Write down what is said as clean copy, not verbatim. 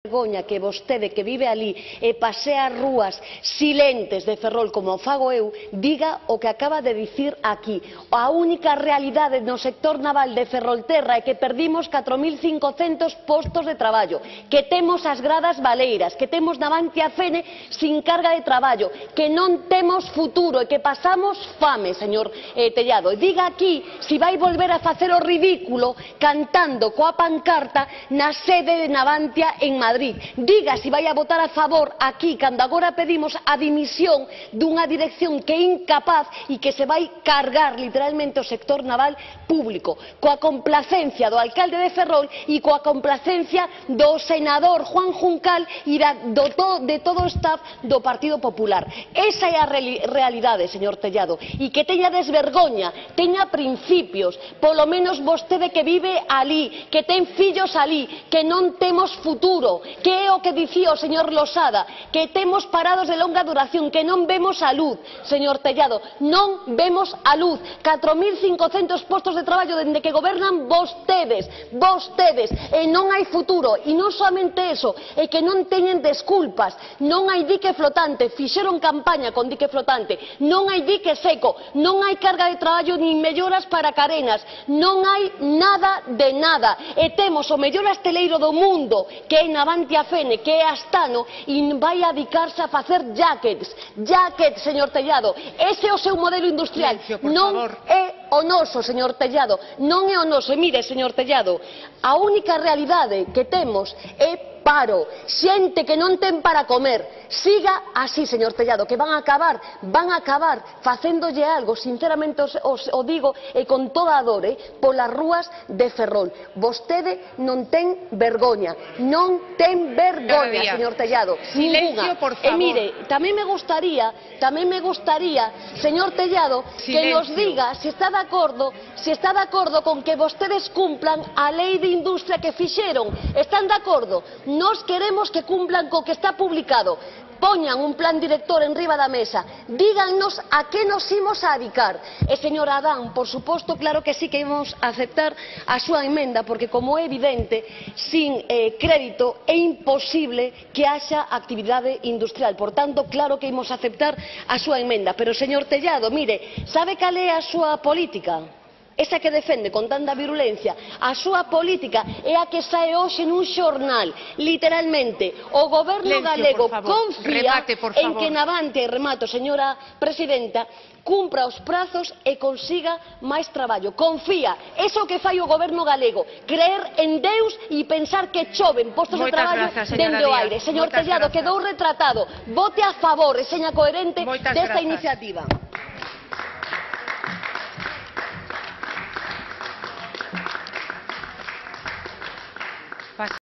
Vergoña que vostede que vive ali e pasea rúas silentes de Ferrol como fago eu, diga o que acaba de dicir aquí. A única realidade no sector naval de Ferrolterra é que perdimos 4.500 postos de traballo, que temos as gradas baleiras, que temos Navantia Fene sin carga de traballo, que non temos futuro e que pasamos fame, señor Tellado. Diga aquí se vai volver a facer o ridículo cantando coa pancarta na sede de Navantia en Madrid. Diga se vai a votar a favor aquí cando agora pedimos a dimisión dunha dirección que é incapaz e que se vai cargar literalmente o sector naval público, coa complacencia do alcalde de Ferrol e coa complacencia do senador Juan Juncal e de todo o staff do Partido Popular. Esa é a realidade, señor Tellado, e que teña desvergoña, teña principios, polo menos vostede que vive ali, que ten fillos ali, que non temos futuro, que é o que dicía o señor Losada, que temos parados de longa duración, que non vemos a luz, señor Tellado, non vemos a luz. 4.500 postos de traballo dende que gobernan vostedes, e non hai futuro, e non somente eso, é que non teñen desculpas, non hai dique flotante, fixeron campaña con dique flotante, non hai dique seco, non hai carga de traballo nin melloras para carenas, non hai nada de nada, e temos o mellor asteleiro do mundo, que é Navantia Fene, que é Astano, e vai a dedicarse a facer jackets, señor Tellado. Ese é o seu modelo industrial. Non é o noso, señor Tellado, non é o noso. E mire, señor Tellado, a única realidade que temos é paro, xente que non ten para comer. Siga así, señor Tellado, que van a acabar facéndolle algo, sinceramente o digo, e con toda a dor, polas rúas de Ferrol. Vostede non ten vergoña, señor Tellado, silencio, por favor. E mire, tamén me gustaría, señor Tellado, que nos diga se está de acordo con que vostedes cumplan a lei de industria que fixeron. Están de acordo? Nós queremos que cumplan co que está publicado. Poñan un plan director enriba da mesa, dígannos a que nos imos a dedicar. E, señora Adán, por suposto, claro que sí que imos aceptar a súa emenda, porque, como é evidente, sin crédito é imposible que haxa actividade industrial. Por tanto, claro que imos aceptar a súa emenda. Pero, señor Tellado, mire, sabe cal é a súa política? Esa que defende con tanta virulencia. A súa política é a que sae hoxe nun xornal, literalmente. O goberno galego confía en que Navantia, e remato, señora presidenta, cumpra os prazos e consiga máis traballo. Confía. Eso que fai o goberno galego, creer en Deus e pensar que choven postos de traballo dende o aire. Señor Tellado, quedou retratado. Vote a favor e seña coherente desta iniciativa.